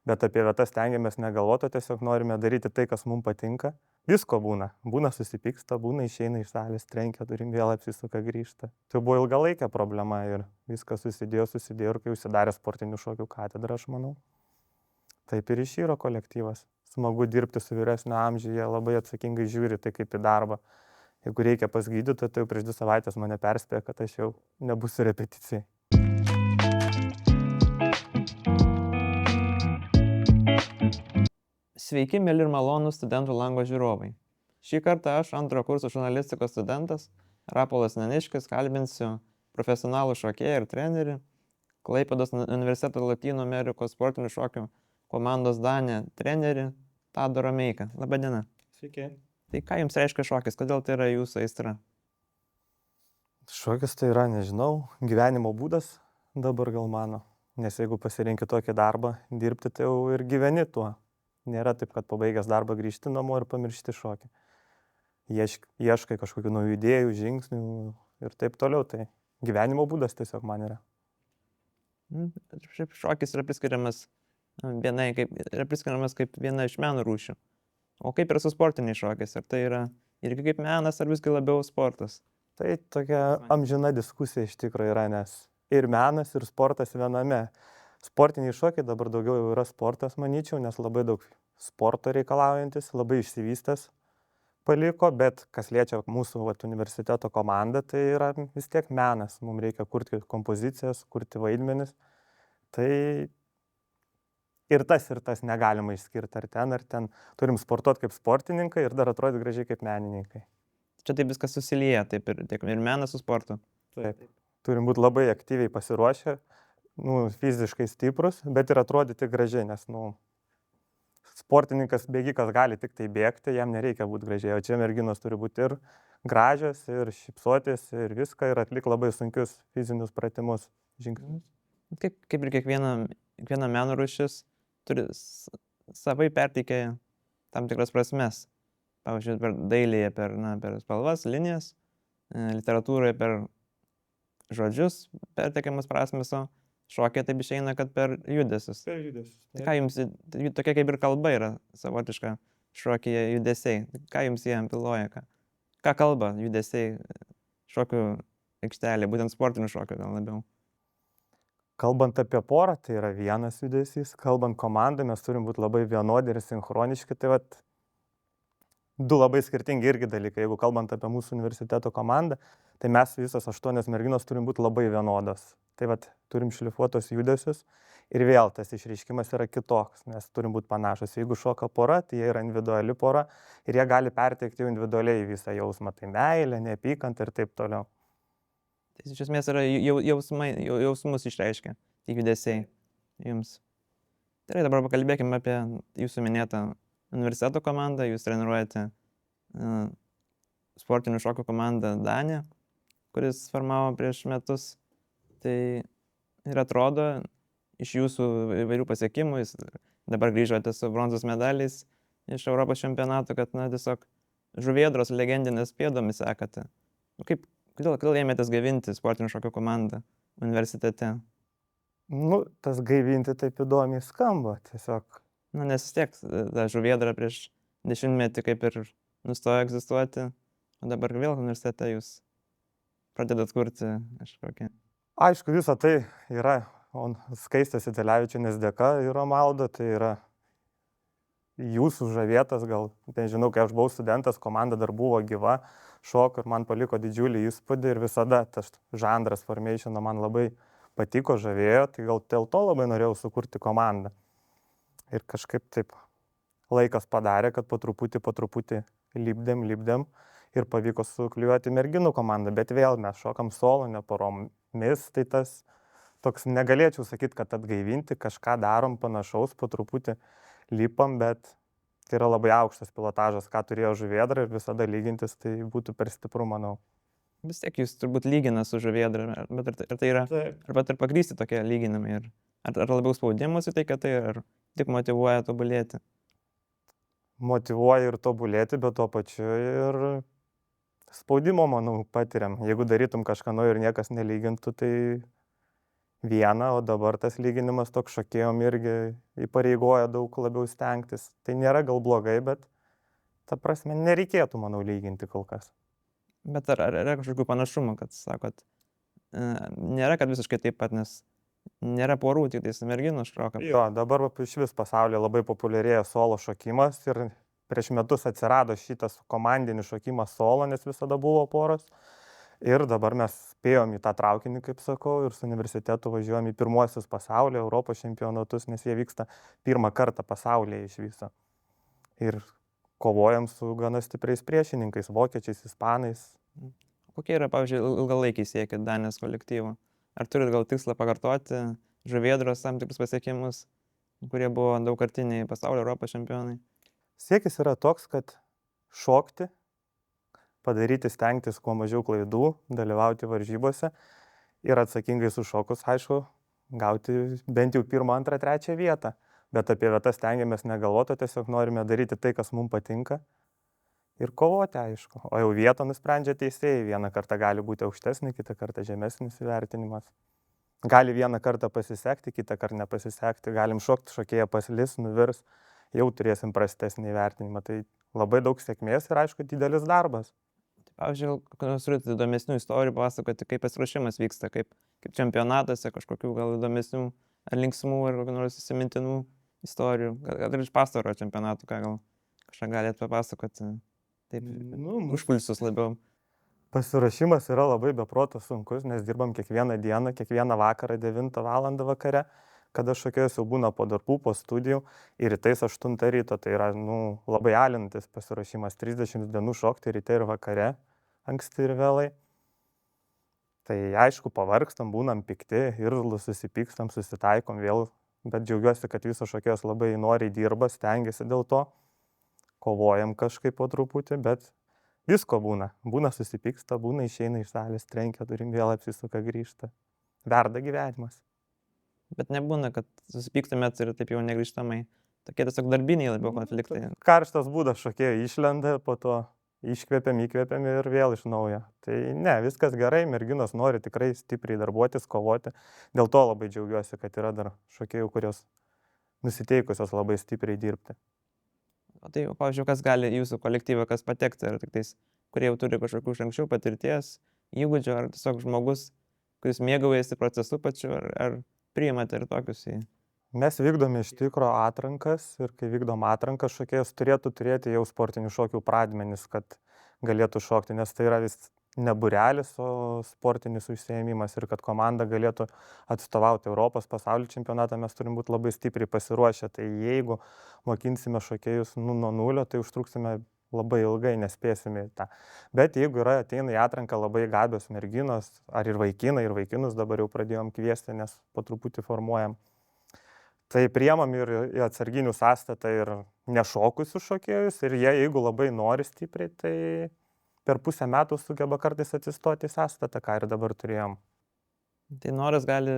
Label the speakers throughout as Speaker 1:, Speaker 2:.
Speaker 1: bet apie vietas stengiamės negalvoti, tiesiog norime daryti tai, kas mums patinka. Visko būna. Būna susipyksta, būna išeina iš salės, trenkia durim, vėl apsisuka, grįžta. Tai buvo ilgalaikė problema ir viskas susidėjo ir kai užsidarė sportinių šokių katedra, aš manau. Taip ir išyro kolektyvas. Smagu dirbti su vyresnio amžiuje, labai atsakingai žiūri tai kaip į darbą. Jeigu reikia pas gydytoją, tai jau prieš 2 savaitės mane perspėjo, kad aš jau nebūsiu repeticijai.
Speaker 2: Sveiki, mėly ir malonūs Studentų lango žiūrovai. Šį kartą aš, antrojo kurso žurnalistikos studentas Rapolas Neniškis, kalbinsiu profesionalų šokėją ir trenerį, Klaipėdos universiteto Lotynų Amerikos sportinių šokių komandos Danė trenerį Tadą Romeiką. Labadiena.
Speaker 1: Sveiki.
Speaker 2: Tai ką jums reiškia šokis? Kodėl tai yra jūsų aistra?
Speaker 1: Šokis tai yra, nežinau, gyvenimo būdas dabar gal mano. Nes jeigu pasirinki tokį darbą, dirbti, tai jau ir gyveni tuo. Nėra taip, kad pabaigęs darbą grįžti namo ir pamiršti šokį. Ieškai kažkokių naujų idėjų, žingsnių ir taip toliau. Tai gyvenimo būdas tiesiog man yra.
Speaker 2: Šiaip šokis yra priskiriamas kaip viena iš meno rūšių. O kaip yra su sportiniais šokis? Ar tai yra irgi kaip menas, ar visgi labiau sportas?
Speaker 1: Tai tokia amžina diskusija iš tikrųjų yra, nes ir menas, ir sportas viename. Sportiniai šokiai dabar daugiau jau yra sportas, manyčiau, nes labai daug sporto reikalaujantis, labai išsivystęs paliko, bet kas liečia mūsų universiteto komandą, tai yra vis tiek menas. Mums reikia kurti kompozicijas, kurti vaidmenis. Tai ir tas negalima išskirti ar ten. Turim sportuoti kaip sportininkai ir dar atrodyti gražiai kaip menininkai.
Speaker 2: Čia taip viskas susilieja, taip ir menas su sportu.
Speaker 1: Taip. Turim būti labai aktyviai pasiruošę, fiziškai stiprus, bet ir atrodyti gražiai, nes, sportininkas, bėgikas gali tik tai bėgti, jam nereikia būti gražiai, o čia merginos turi būti ir gražios, ir šypsotis, ir viską, ir atlikti labai sunkius fizinius pratimus, žingsnius.
Speaker 2: Kaip ir kiekviena meno rūšis turi savai perteikia tam tikras prasmes. Pavyzdžiui, per dailėje per spalvas, linijas, literatūroje per žodžius perteikiamas prasmes, o šokė taip išeina, kad per judesius.
Speaker 1: Per judesius.
Speaker 2: Tai ką jums, tokia kaip ir kalba yra savotiška šokyje judesiai. Ką jums jie byloja? Ką kalba judesiai šokių aikštelė, būtent sportinių šokių gal labiau?
Speaker 1: Kalbant apie porą, tai yra vienas judesys. Kalbant komandą, mes turim būti labai vienodi ir sinchroniški. Tai du labai skirtingi irgi dalykai. Jeigu kalbant apie mūsų universiteto komandą, tai mes visos 8 merginos turim būti labai vienodos. Tai turim šlifuotos judesius ir vėl tas išreiškimas yra kitoks, nes turim būti panašus. Jeigu šoka pora, tai jie yra individuali pora ir jie gali perteikti individualiai visą jausmą. Tai meilė, neapykanta ir taip toliau.
Speaker 2: Tai iš esmės yra jausmus išreiškia, tie judesiai jums. Tai dabar pakalbėkime apie jūsų minėtą universiteto komandą. Jūs treniruojate sportinių šokių komandą Danė, kuris formavo prieš metus. Tai ir atrodo iš jūsų įvairių pasiekimų, jūs dabar grįžote su bronzos medaliais iš Europos čempionato, kad tiesiog žuvėdros legendinės pėdomis sekate. Kodėl ėmėtės gaivinti sportinių šokių komandą universitete?
Speaker 1: Tas gaivinti taip įdomiai skamba tiesiog.
Speaker 2: Nes vis tiek ta žuvėdra prieš 10-metį kaip ir nustojo egzistuoti, o dabar vėl universitete jūs pradedat kurti kažkokią.
Speaker 1: Aišku, visa tai yra Skaistės Itelevičienės dėka ir Romaldo, tai yra jūsų žavėtas, gal, nežinau, kai aš buvau studentas, komanda dar buvo gyva, šoko ir man paliko didžiulį įspūdį ir visada tas žanras formation man labai patiko, žavėjo, tai gal dėl to labai norėjau sukurti komandą. Ir kažkaip taip laikas padarė, kad po truputį lipdėm ir pavyko sukliuoti merginų komandą, bet vėl mes šokam solo, ne poromis, tai tas toks negalėčiau sakyti, kad atgaivinti, kažką darom panašaus, po truputį lipam, bet tai yra labai aukštas pilotažas, ką turėjo žuvėdra ir visada lygintis, tai būtų per stipru, manau.
Speaker 2: Vis tiek jūs turbūt lygina su žuvėdra, bet ar tai yra, arba ir pagrysti tokie lyginimai, ar labiau spaudimus į tai, kad tai ar tik motyvuoja tobulėti?
Speaker 1: Motyvuoja ir tobulėti, bet tuo pačiu ir spaudimo, manau, patiriam. Jeigu darytum kažką naujo ir niekas nelygintų, tai viena, o dabar tas lyginimas toks šokėjom irgi įpareigoja daug labiau stengtis. Tai nėra gal blogai, bet ta prasme nereikėtų, manau, lyginti kol kas.
Speaker 2: Bet ar yra kažkokių panašumų, kad sakot, nėra, kad visiškai taip pat, nes nėra porų, tik tais merginų šoka.
Speaker 1: Jo, dabar iš vis pasaulyje labai populiarėja solo šokimas ir prieš metus atsirado šitas komandinis šokimas solo, nes visada buvo poros. Ir dabar mes spėjom į tą traukinį, kaip sakau, ir su universitetu važiuojam į pirmuosius pasaulio, Europos čempionatus, nes jie vyksta pirmą kartą pasaulyje iš viso. Ir kovojam su gana stipriais priešininkais, vokiečiais, ispanais.
Speaker 2: Kokie yra, pavyzdžiui, ilgalaikiai siekiai Danijos kolektyvo? Ar turit gal tikslą pakartoti žuvėdros tam tikrus pasiekimus, kurie buvo daugkartiniai pasaulio Europos čempionai?
Speaker 1: Siekis yra toks, kad šokti, padaryti, stengtis kuo mažiau klaidų, dalyvauti varžybose ir atsakingai sušokus, aišku, gauti bent jau 1, 2, 3 vietą. Bet apie vietas stengiamės negalvoti, tiesiog norime daryti tai, kas mums patinka ir kovoti, aišku. O jau vietą nusprendžia teisėjai. Vieną kartą gali būti aukštesnė, kitą kartą žemesnis įvertinimas. Gali vieną kartą pasisekti, kitą kartą nepasisekti. Galim šokti, šokėja paslis, nuvirs, jau turėsim prastesnį įvertinimą. Tai labai daug sėkmės ir, aišku, didelis darbas.
Speaker 2: Pavyzdžiui, gal turite įdomesnių istorijų pasakoti, kaip pasiruošimas vyksta, kaip čempionatuose, kažkokių gal įdomesnių ar linksmų, ar kokių nors įsimintinų istorijų. Gal ir iš pastaro čempionatų, ką gal kažką galėt papasakoti, taip, užkulisius labiau.
Speaker 1: Pasiruošimas yra labai beproto sunkus, nes dirbam kiekvieną dieną, kiekvieną vakarą 9 val. Vakare, kada šokėjas jau būna po darbų, po studijų ir rytais 8 ryto. Tai yra labai alinantis pasiruošimas, 30 dienų šokti ryte ir vakare, anksti ir vėlai. Tai aišku, pavargstam, būnam pikti, irzlus, susipykstam, susitaikom vėl, bet džiaugiuosi, kad visos šokėjos labai noriai dirba, stengiasi dėl to, kovojam kažkaip po truputį, bet visko būna. Būna susipyksta, būna išeina iš salės, trenkia durim, vėl apsisuka, grįžta. Verda gyvenimas.
Speaker 2: Bet nebūna, kad susipyktumėt ir taip jau negrįžtamai. Tokie tiesiog darbiniai labiau konfliktai.
Speaker 1: Karštas būdas šokėjai išlenda, po to iškvepiam, įkvepiam ir vėl iš naujo. Tai ne, viskas gerai, merginos nori tikrai stipriai darbuotis, kovoti. Dėl to labai džiaugiuosi, kad yra dar šokėjų, kurios nusiteikusios labai stipriai dirbti.
Speaker 2: O tai, pavyzdžiui, kas gali jūsų kolektyvą, kas patekti, ar tik tais, kurie jau turi kažkokių iš anksčiau patirties, įgūdžių, ar tiesiog žmogus, kuris mėgaujasi procesu pačiu, ar priimate ir tokius į...
Speaker 1: Mes vykdome iš tikro atrankas ir kai vykdom atrankas, šokėjas turėtų turėti jau sportinių šokių pradmenis, kad galėtų šokti, nes tai yra vis ne būrelis, o sportinis užsiėmimas ir kad komanda galėtų atstovauti Europos pasaulio čempionatą, mes turim būti labai stipriai pasiruošę. Tai jeigu mokinsime šokėjus nuo nulio, tai užtruksime labai ilgai, nespėsime į tą. Bet jeigu ateina į atranką labai gabios merginos, ar ir vaikinai, ir vaikinus dabar jau pradėjom kviesti, nes po truputį formuojam. Tai priemam ir į atsarginių sąstatą ir nešokusius šokėjus ir jie, jeigu labai nori stipriai, tai per pusę metų sugeba kartais atsistoti į sąstatą, ką ir dabar turėjom.
Speaker 2: Tai noras gali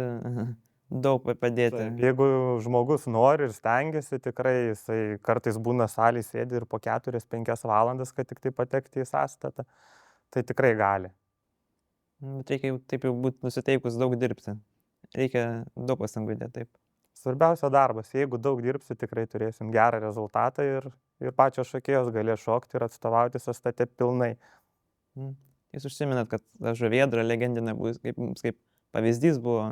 Speaker 2: daug padėti.
Speaker 1: Taip, jeigu žmogus nori ir stengiasi, tikrai jisai kartais būna salėj sėdi ir po 4-5 valandas, kad tik tai patekti į sąstatą, tai tikrai gali.
Speaker 2: Bet reikia jau taip jau būti nusiteikus daug dirbti. Reikia daug pastangų dėti, taip.
Speaker 1: Svarbiausia darbas. Jeigu daug dirbsi, tikrai turėsim gerą rezultatą ir pačios šokėjos galės šokti ir atstovauti sąstate pilnai.
Speaker 2: Jūs užsiminat, kad žuvėdra legendinė bus, kaip pavyzdys buvo,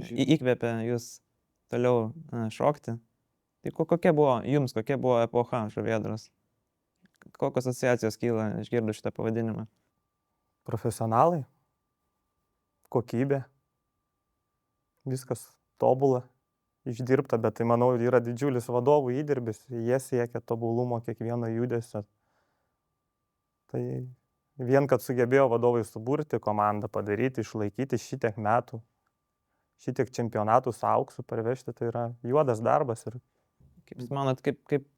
Speaker 2: įkvėpė jūs toliau šokti. Tai kokia buvo epocha žuvėdros? Kokios asociacijos kyla išgirdus šitą pavadinimą?
Speaker 1: Profesionalai, kokybė, viskas tobula. Išdirbta, bet tai manau yra didžiulis vadovų įdirbis, jie siekia tobulumo kiekvieno judesio. Tai vien, kad sugebėjo vadovai suburti komandą, padaryti, išlaikyti šitiek metų, šitiek čempionatų su auksu parvežti, tai yra juodas darbas. Ir...
Speaker 2: Kaip jūs manot, kaip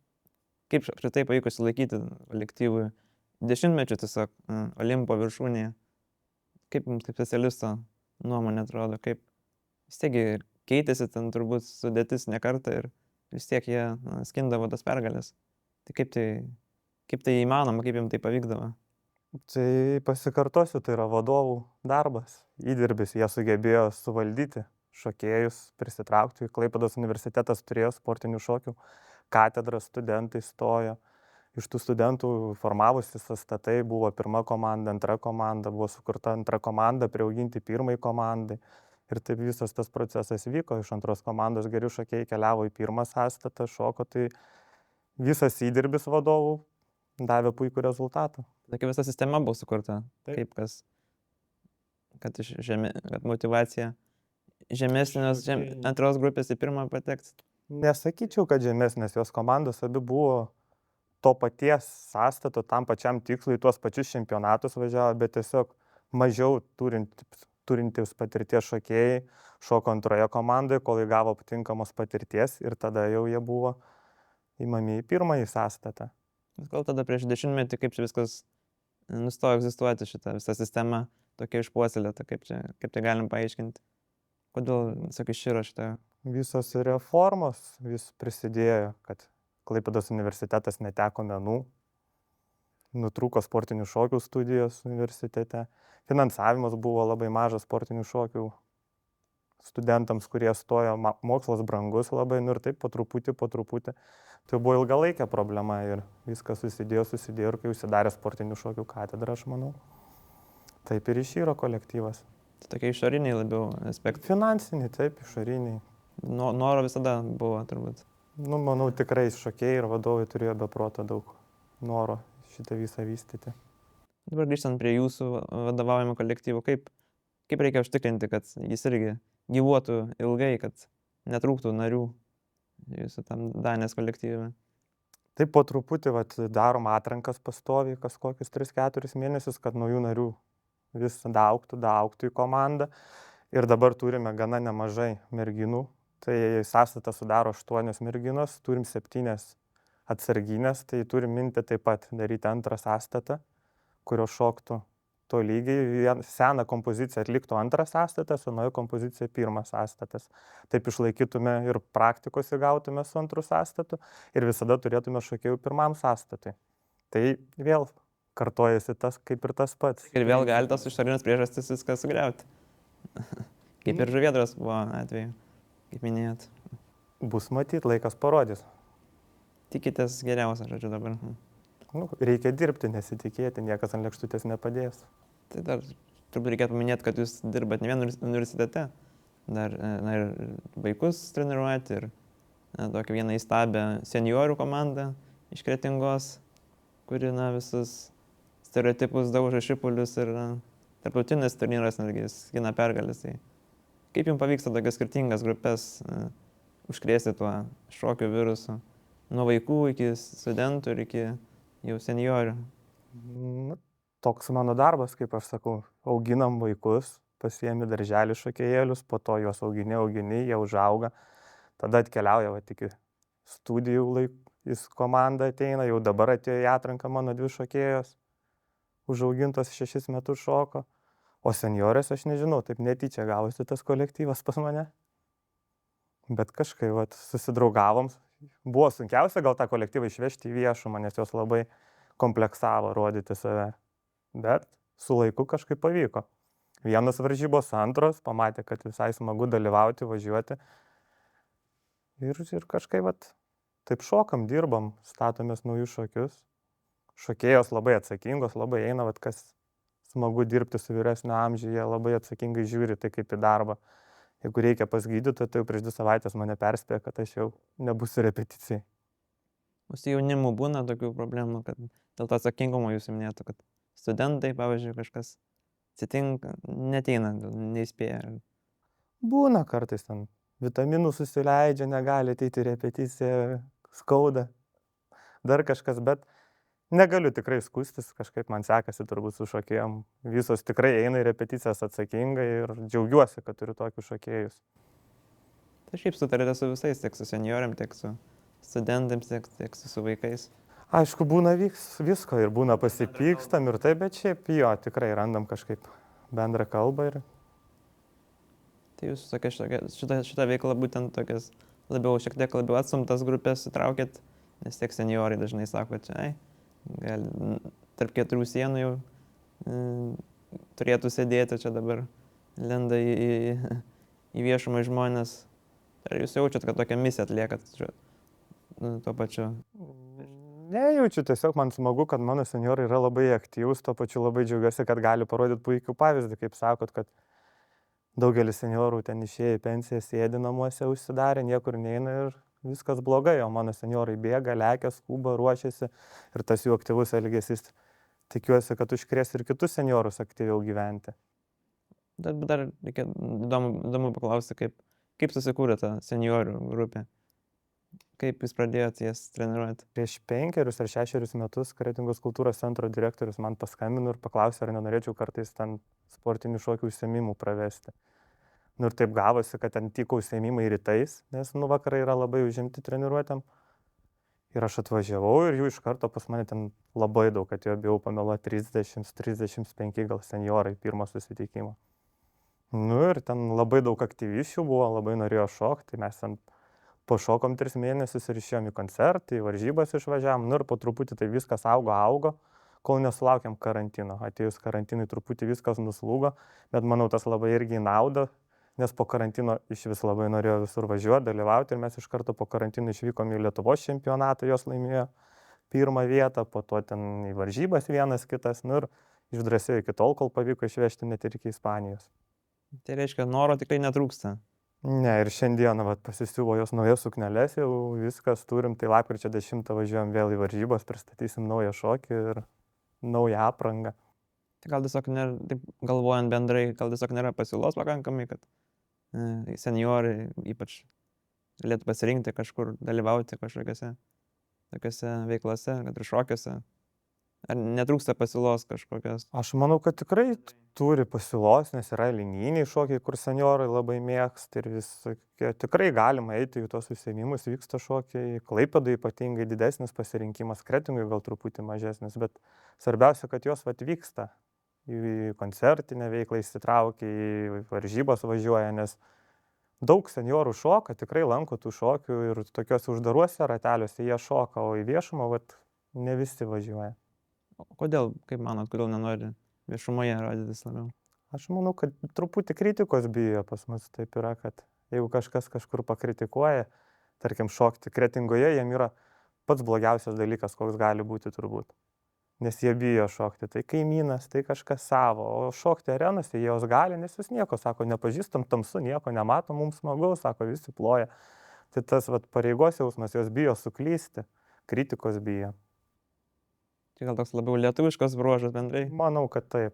Speaker 2: apskritai pavyko išsilaikyti kolektyvui 10-mečių tiesiog Olimpo viršūnėje? Kaip jums kaip specialisto nuomonė atrodo, kaip vis tiek keitėsi ten turbūt sudėtis ne kartą ir vis tiek jie skindavo tas pergalės. Tai kaip tai įmanoma, kaip jums tai pavykdavo?
Speaker 1: Tai pasikartosiu, tai yra vadovų darbas, įdirbis, jie sugebėjo suvaldyti šokėjus prisitraukti. Klaipėdos universitetas turėjo sportinių šokių katedrą, studentai stojo. Iš tų studentų formavosi sąstatai, buvo pirma komanda, antra komanda, buvo sukurta antra komanda, priauginti pirmai komandai. Ir taip visas tas procesas vyko. Iš antros komandos geri šokėjai keliavo į pirmą sąstatą, šoko, tai visas įdirbis vadovų davė puikų rezultatą.
Speaker 2: Tokia visa sistema buvo sukurta.
Speaker 1: Taip.
Speaker 2: Kaip kas, kad motyvacija žemesnės antros grupės į pirmą patekti.
Speaker 1: Nesakyčiau, kad žemesnės, jos komandos abi buvo to paties sąstato, tam pačiam tikslui, tuos pačius čempionatus važiavo, bet tiesiog mažiau turintys patirties šokėjai šoko antroje komandoje, kol įgavo patinkamos patirties ir tada jau jie buvo įmami į pirmąjį sąstatą.
Speaker 2: Gal tada prieš 10-metį kaip čia viskas nustojo egzistuoti, šita visa sistema tokia išpuoselėta, kaip tai galim paaiškinti? Kodėl, sakai, širo šitą?
Speaker 1: Visos reformos vis prisidėjo, kad Klaipėdos universitetas neteko menų, nutrūko sportinių šokių studijos universitete, finansavimas buvo labai mažas sportinių šokių studentams, kurie stojo, mokslas brangus labai, ir taip po truputį. Tai buvo ilgalaikė problema ir viskas susidėjo ir kai užsidarė sportinių šokių katedra, aš manau, taip ir išyro kolektyvas.
Speaker 2: Tai tokie išoriniai labiau aspektai.
Speaker 1: Finansiniai, taip, išoriniai.
Speaker 2: Noro visada buvo turbūt.
Speaker 1: Manau, tikrai šokėjai ir vadovai turėjo be proto daug noro šitą visą vystyti.
Speaker 2: Dabar grįžtant prie jūsų vadovaujamo kolektyvo, kaip reikia užtikrinti, kad jis irgi gyvuotų ilgai, kad netrūktų narių jūsų tam Danės kolektyve?
Speaker 1: Taip po truputį darom atrankas pastoviai, kas kokius 3-4 mėnesius, kad naujų narių vis daugtų į komandą. Ir dabar turime gana nemažai merginų. Tai sąstatą sudaro 8 merginos, turim 7 atsarginės, tai turim minti taip pat daryti antrą sąstatą, kurio šoktų to lygiai. Seną kompoziciją atliktų antras sąstatas, o nauja kompozicija pirmas sąstatas. Taip išlaikytume ir praktikos įgautume su antru sąstatu ir visada turėtume šokėjų pirmam sąstatui. Tai vėl kartojasi tas kaip ir tas pats.
Speaker 2: Ir vėl gali tos išorinės priežastys viską sugriauti. Kaip ir Žuvėdros buvo atveju. Kaip minėjot.
Speaker 1: Bus matyt, laikas parodys.
Speaker 2: Tikitės geriausia, žodžiu, dabar.
Speaker 1: Reikia dirbti, nesitikėti, niekas ant lėkštutės nepadės.
Speaker 2: Tai dar turbūt reikėtų paminėti, kad jūs dirbat ne vien universitete, dar ir vaikus treniruojate ir tokią vieną įstabę seniorių komandą iš Kretingos, kuri visus stereotipus daužo šipulius ir tarptautinis turnyras netgi skina pergalės. Tai kaip jums pavyksta tokias skirtingas grupės užkrėsti tuo šokio virusu? Nuo vaikų iki studentų ir iki jau seniorių.
Speaker 1: Toks mano darbas, kaip aš sakau, auginam vaikus, pasiemi darželį šokėjėlius, po to juos augini, jie užauga. Tada atkeliauja iki studijų jis komanda ateina, jau dabar atėjo į atranką mano 2 šokėjos, užaugintos 6 metus šoko. O seniorės aš nežinau, taip netyčia gavosi tas kolektyvas pas mane. Bet kažkaip susidraugavom. Buvo sunkiausia gal tą kolektyvą išvežti į viešumą, nes jos labai kompleksavo rodyti save. Bet su laiku kažkaip pavyko. Vienos varžybos, antros, pamatė, kad visai smagu dalyvauti, važiuoti. Ir kažkaip taip šokam, dirbam, statomės naujus šokius. Šokėjos labai atsakingos, labai eina, kas smagu dirbti su vyresnio amžiuje, labai atsakingai žiūri tai kaip į darbą. Jeigu reikia pas gydytoją, tai jau prieš 2 savaitės mane perspėjo, kad aš jau nebūsiu repeticijai.
Speaker 2: Su jaunimu būna tokių problemų, kad dėl to atsakingumo jūs minėjote, kad studentai, pavyzdžiui, kažkas atsitinka, neteina, neįspėja.
Speaker 1: Būna kartais ten vitaminų susileidžia, negali ateiti į repeticiją, skauda, dar kažkas, bet negaliu tikrai skųstis, kažkaip man sekasi turbūt su šokėjom. Visos tikrai eina į repeticijas atsakingai ir džiaugiuosi, kad turiu tokius šokėjus.
Speaker 2: Tai šiaip sutarėte su visais, tiek su senioriam, tiek su studentams, tiek su vaikais.
Speaker 1: Aišku, būna visko ir būna pasipykstam ir taip, bet šiaip jo, tikrai randam kažkaip bendrą kalbą.
Speaker 2: Tai jūs šitą veiklą būtent tokias šiek tiek labiau atstumtas grupės įtraukėt, nes tiek seniorai dažnai sako, čia gal tarp 4 sienų jau turėtų sėdėti, čia dabar lenda į viešumą į žmonės. Ar jūs jaučiat, kad tokią misiją atliekat tuo pačiu?
Speaker 1: Nejaučiu, tiesiog man smagu, kad mano senjorai yra labai aktyvūs, tuo pačiu labai džiaugiuosi, kad gali parodyti puikių pavyzdį, kaip sakot, kad daugelis senjorų ten išėję į pensiją sėdi namuose užsidarę, niekur neina ir viskas blogai, o mano senjorai bėga, lekia, skuba, ruošiasi ir tas jų aktyvus elgesys, tikiuosi, kad užkrės ir kitus senjorus aktyviau gyventi.
Speaker 2: Dar reikia įdomu paklausti, kaip susikūrė ta seniorių grupė? Kaip jūs pradėjote jas treniruoti?
Speaker 1: Prieš 5 ar 6 metus Kretingos kultūros centro direktorius man paskambino ir paklausė, ar nenorėčiau kartais ten sportinių šokių užsiėmimų pravesti. Ir taip gavosi, kad ten tiko užsiėmimai rytais, nes vakarai yra labai užimti treniruotėm. Ir aš atvažiavau ir jų iš karto pas mane ten labai daug, kad jau bijau pameluoti 30-35 gal senjorai pirmo susitikimo. Ir ten labai daug aktyviščių buvo, labai norėjo šokti, tai mes ten pašokom 3 mėnesius ir išėjom į koncertą, į varžybas išvažiavom, ir po truputį tai viskas augo, kol nesulaukėm karantino. Atėjus karantinui truputį viskas nuslūgo, bet manau tas labai irgi į naudą, nes po karantino iš vis labai norėjo visur važiuoti, dalyvauti ir mes iš karto po karantino išvykom į Lietuvos čempionatą, jos laimėjo 1 vietą, po to ten į varžybas vienas kitas, ir išdrąsėjo iki tol, kol pavyko išvežti net ir iki Ispanijos.
Speaker 2: Tai reiškia, noro tikrai netrūksta.
Speaker 1: Ne, ir šiandieną pasisiuvo jos naujas sukneles, jau viskas turim, tai lapkričio 10 važiuojam vėl į varžybas, pristatysim naują šokį ir naują aprangą.
Speaker 2: Tai gal tiesiog nėra, taip galvojant bendrai, gal tiesiog nėra pasiūlos pakankamai, kad senjorai ypač galėtų pasirinkti kažkur dalyvauti kažkokiose tokiose veiklose, kad ir šokiuose. Ar netrūksta pasiūlos kažkokios?
Speaker 1: Aš manau, kad tikrai turi pasiūlos, nes yra linijiniai šokiai, kur senjorai labai mėgsta ir visokie. Tikrai galima eiti į tos užsiėmimus, vyksta šokiai. Klaipėdai ypatingai didesnis pasirinkimas, Kretingui gal truputį mažesnis, bet svarbiausia, kad jos vyksta. Į koncertinę veiklą įsitraukia, į varžybas važiuoja, nes daug senjorų šoka, tikrai lanko tų šokių ir tokiuose uždaruose rateliuose jie šoka, o į viešumą ne visi važiuoja.
Speaker 2: Kodėl, kaip manot, kodėl nenori viešumoje rodytis labiau?
Speaker 1: Aš manau, kad truputį kritikos bijo pas mus, taip yra, kad jeigu kažkas kažkur pakritikuoja, tarkim šokti Kretingoje, jiem yra pats blogiausias dalykas, koks gali būti turbūt. Nes jie bijo šokti, tai kaimynas, tai kažkas savo, o šokti arenose jos gali, nes jūs nieko, sako, nepažįstam, tamsu, nieko nematom, mums smagu, sako, visi ploja. Tai tas pareigos jausmas, jos bijo suklysti, kritikos bijo.
Speaker 2: Tai gal toks labiau lietuviškas bruožas bendrai?
Speaker 1: Manau, kad taip.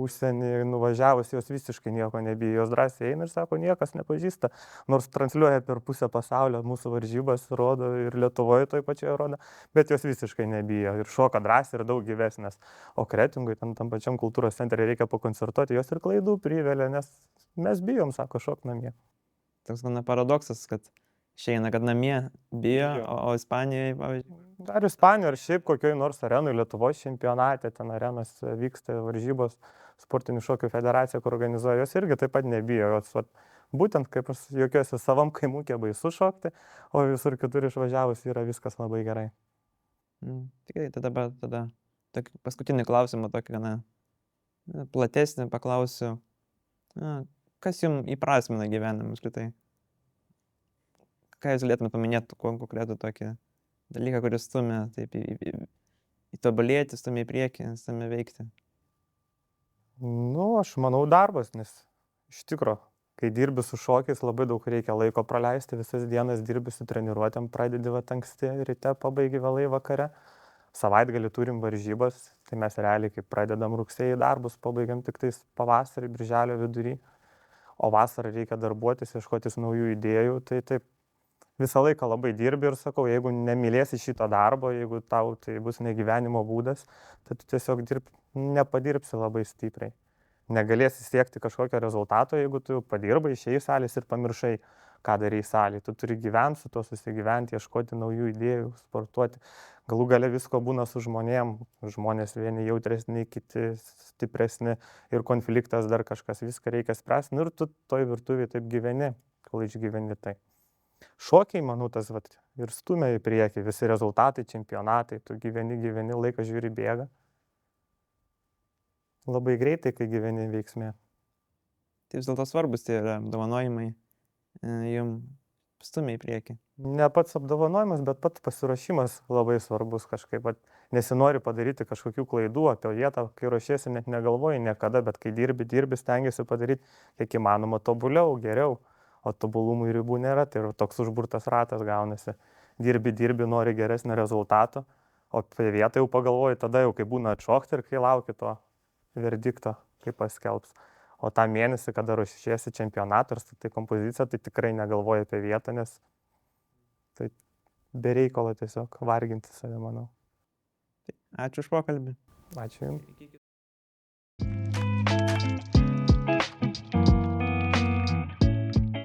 Speaker 1: Užsienį nuvažiavus jos visiškai nieko nebijo, jos drąsiai eina ir sako, niekas nepažįsta, nors transliuoja per pusę pasaulio mūsų varžybas, rodo ir Lietuvoje toj pačioje rodo, bet jos visiškai nebijo ir šoka drąsiai ir daug gyvesnės. O Kretingui, tam pačiam kultūros centre reikia pakoncertuoti, jos ir klaidų privelia, nes mes bijom, sako, šok namie.
Speaker 2: Toks gana paradoksas, kad išeina, kad namie bijo, o Ispanijoje, pavyzdžiui.
Speaker 1: Ar Ispanijoje, ar šiaip kokioj nors arenui, Lietuvos čempionate, ten arenos vyksta varžybos, sportinių šokių federacija, kur organizuoja, jos irgi taip pat nebijo. Jos, būtent kaip jokiuose savam kaimukė baisu šokti, o visur kitur išvažiavus yra viskas labai gerai.
Speaker 2: Tikrai, tada tokį paskutinį klausimą, tokį gana platesnį paklausiu. Kas jums įprasmina gyvenimą apskritai? Ką jūs galėtumėte paminėti, konkretų tokį dalyką, kuris stumia taip įtobulėti, stumia į priekį, stumia veikti?
Speaker 1: Aš manau darbas, nes iš tikro, kai dirbi su šokiais, labai daug reikia laiko praleisti, visas dienas dirbi su treniruotėm, pradedi anksti ryte, pabaigi vėlai vakare. Savaitgalį turim varžybas, tai mes realiai kaip pradedam rugsėjį darbus, pabaigiam tik tais pavasarį, birželio vidury, o vasarą reikia darbuotis, ieškotis naujų idėjų, tai taip. Visą laiką labai dirbi ir sakau, jeigu nemylėsi šito darbo, jeigu tau tai bus negyvenimo būdas, tai tu tiesiog nepadirbsi labai stipriai. Negalėsi siekti kažkokio rezultato, jeigu tu padirbai, išėjai iš salės ir pamiršai, ką darai salėje. Tu turi gyventi su to, susigyventi, ieškoti naujų idėjų, sportuoti. Galų gale visko būna su žmonėm. Žmonės vieni jautresni, kiti stipresni ir konfliktas dar kažkas. Viską reikia spręsti ir tu toj virtuvėje taip gyveni, kol išgyveni tai. Šokiai, manau, tas ir stumia į priekį, visi rezultatai, čempionatai, tu gyveni, laikas žiūri bėga. Labai greitai, kai gyveni veiksme.
Speaker 2: Tai vis dėlto svarbus tie yra apdovanojimai, jum stumia į priekį.
Speaker 1: Ne pats apdovanojimas, bet pats pasiruošimas labai svarbus kažkaip. Vat nesinori padaryti kažkokių klaidų apie vietą, kai ruošiesi net negalvoji niekada, bet kai dirbi, stengiasi padaryti kiek įmanoma tobuliau, geriau, o tobulumui ribų nėra, tai yra toks užburtas ratas gaunasi. Dirbi, nori geresnio rezultato, o apie vietą jau pagalvoji tada jau, kai būna atšokti ir kai lauki to verdikto, kaip paskelbs. O tą mėnesį, kada ruošiesi čempionatą ir statai kompoziciją, tai tikrai negalvoji apie vietą, nes tai be reikalo tiesiog varginti save, manau.
Speaker 2: Ačiū už pokalbį.
Speaker 1: Ačiū Jums.